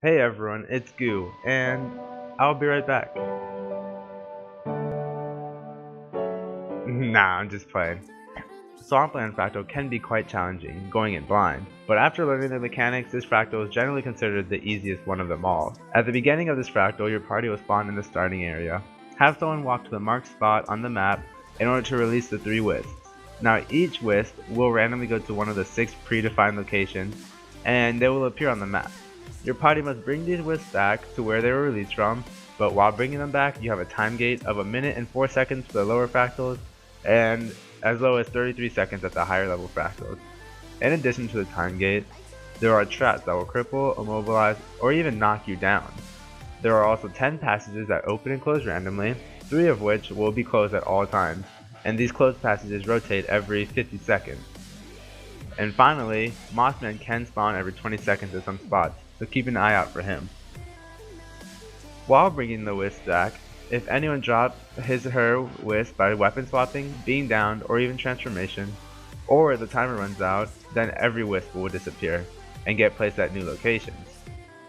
Hey everyone, it's Gw, and I'll be right back. Nah, I'm just playing. Swampland Fractal can be quite challenging, going in blind, but after learning the mechanics, this fractal is generally considered the easiest one of them all. At the beginning of this fractal, your party will spawn in the starting area. Have someone walk to the marked spot on the map in order to release the 3 wisps. Now each wisp will randomly go to one of the 6 predefined locations, and they will appear on the map. Your party must bring these wisps back to where they were released from, but while bringing them back, you have a time gate of 1 minute and 4 seconds for the lower fractals, and as low as 33 seconds at the higher level fractals. In addition to the time gate, there are traps that will cripple, immobilize, or even knock you down. There are also 10 passages that open and close randomly, 3 of which will be closed at all times, and these closed passages rotate every 50 seconds. And finally, Mossman can spawn every 20 seconds at some spots, so keep an eye out for him. While bringing the wisp back, if anyone drops his or her wisp by weapon swapping, being downed, or even transformation, or the timer runs out, then every wisp will disappear and get placed at new locations.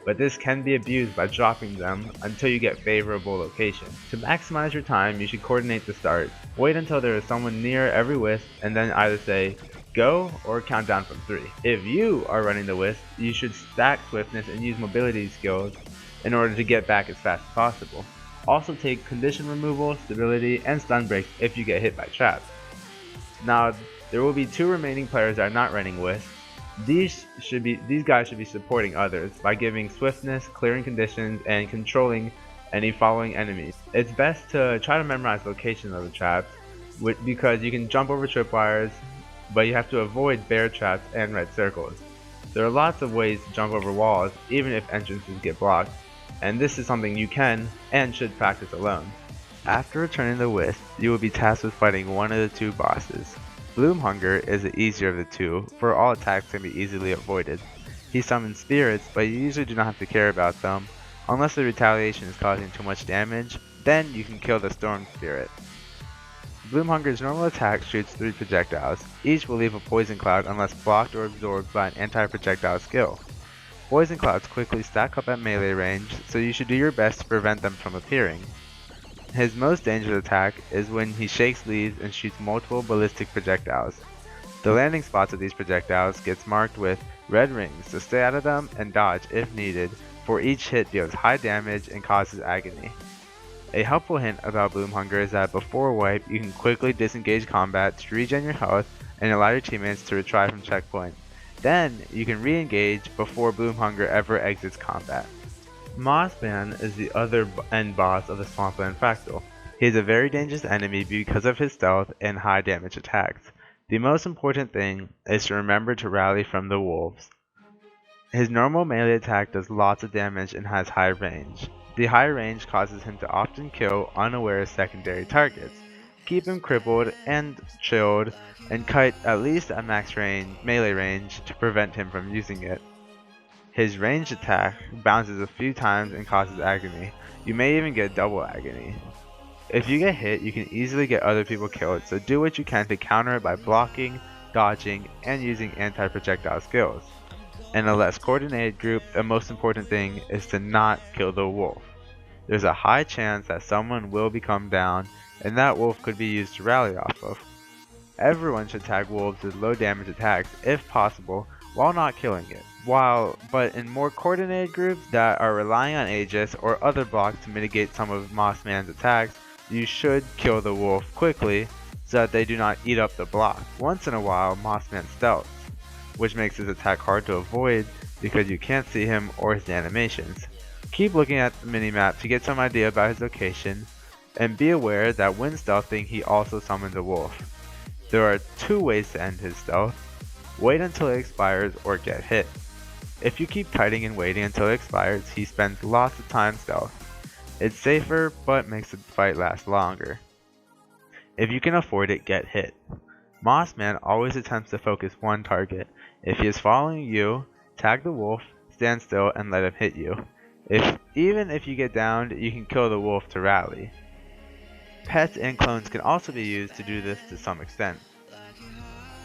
But this can be abused by dropping them until you get favorable locations. To maximize your time, you should coordinate the start. Wait until there is someone near every wisp and then either say go or count down from 3. If you are running the wisp, you should stack swiftness and use mobility skills in order to get back as fast as possible. Also take condition removal, stability, and stun breaks if you get hit by traps. Now, there will be 2 remaining players that are not running wisps. These guys should be supporting others by giving swiftness, clearing conditions, and controlling any following enemies. It's best to try to memorize locations of the traps, because you can jump over tripwires, but you have to avoid bear traps and red circles. There are lots of ways to jump over walls, even if entrances get blocked, and this is something you can and should practice alone. After returning the wisp, you will be tasked with fighting one of the 2 bosses. Bloomhunger is the easier of the 2, for all attacks can be easily avoided. He summons spirits, but you usually do not have to care about them, unless the retaliation is causing too much damage, then you can kill the storm spirit. Bloomhunger's normal attack shoots 3 projectiles. Each will leave a poison cloud unless blocked or absorbed by an anti-projectile skill. Poison clouds quickly stack up at melee range, so you should do your best to prevent them from appearing. His most dangerous attack is when he shakes leaves and shoots multiple ballistic projectiles. The landing spots of these projectiles gets marked with red rings, so stay out of them and dodge if needed, for each hit deals high damage and causes agony. A helpful hint about Bloomhunger is that before wipe, you can quickly disengage combat to regen your health and allow your teammates to retry from checkpoint. Then, you can re-engage before Bloomhunger ever exits combat. Mossman is the other end boss of the Swampland Fractal. He is a very dangerous enemy because of his stealth and high damage attacks. The most important thing is to remember to rally from the wolves. His normal melee attack does lots of damage and has high range. The high range causes him to often kill unaware secondary targets. Keep him crippled and chilled, and cut at least at max melee range to prevent him from using it. His ranged attack bounces a few times and causes agony. You may even get double agony. If you get hit, you can easily get other people killed, so do what you can to counter it by blocking, dodging, and using anti-projectile skills. In a less coordinated group, the most important thing is to not kill the wolf. There's a high chance that someone will become down, and that wolf could be used to rally off of. Everyone should tag wolves with low damage attacks if possible, while not killing it. But in more coordinated groups that are relying on Aegis or other blocks to mitigate some of Mossman's attacks, you should kill the wolf quickly so that they do not eat up the block. Once in a while, Mossman stealths, which makes his attack hard to avoid because you can't see him or his animations. Keep looking at the minimap to get some idea about his location, and be aware that when stealthing he also summons a wolf. There are 2 ways to end his stealth. Wait until it expires or get hit. If you keep kiting and waiting until it expires, he spends lots of time stealth. It's safer, but makes the fight last longer. If you can afford it, get hit. Mossman always attempts to focus one target. If he is following you, tag the wolf, stand still, and let him hit you. Even if you get downed, you can kill the wolf to rally. Pets and clones can also be used to do this to some extent.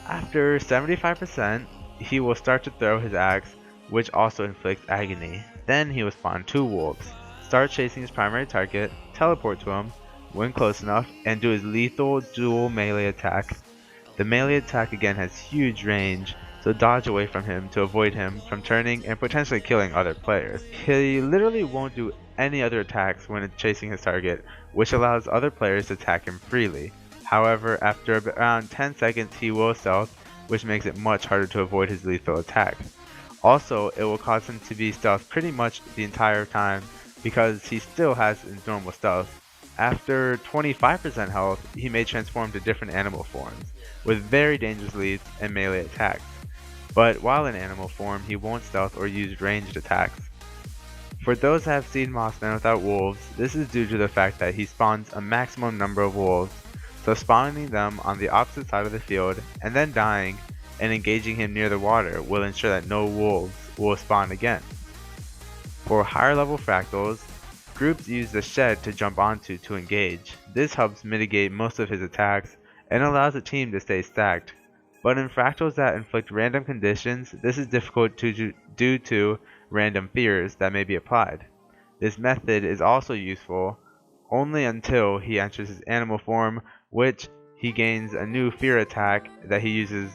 After 75%, he will start to throw his axe, which also inflicts agony. Then he will spawn 2 wolves, start chasing his primary target, teleport to him, when close enough, and do his lethal dual melee attack. The melee attack again has huge range, so dodge away from him to avoid him from turning and potentially killing other players. He literally won't do any other attacks when chasing his target, which allows other players to attack him freely. However, after around 10 seconds he will stealth, which makes it much harder to avoid his lethal attack. Also, it will cause him to be stealth pretty much the entire time because he still has his normal stealth. After 25% health, he may transform to different animal forms, with very dangerous leads and melee attacks. But while in animal form, he won't stealth or use ranged attacks. For those that have seen Mossman without wolves, this is due to the fact that he spawns a maximum number of wolves, so spawning them on the opposite side of the field and then dying and engaging him near the water will ensure that no wolves will spawn again. For higher level fractals, groups use the shed to jump onto to engage. This helps mitigate most of his attacks and allows the team to stay stacked. But in fractals that inflict random conditions, this is difficult due to random fears that may be applied. This method is also useful only until he enters his animal form, which he gains a new fear attack that he uses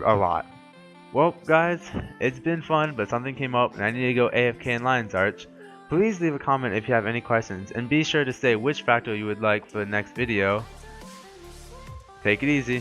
a lot. Well guys, it's been fun, but something came up and I need to go AFK in Lion's Arch. Please leave a comment if you have any questions, and be sure to say which fractal you would like for the next video. Take it easy.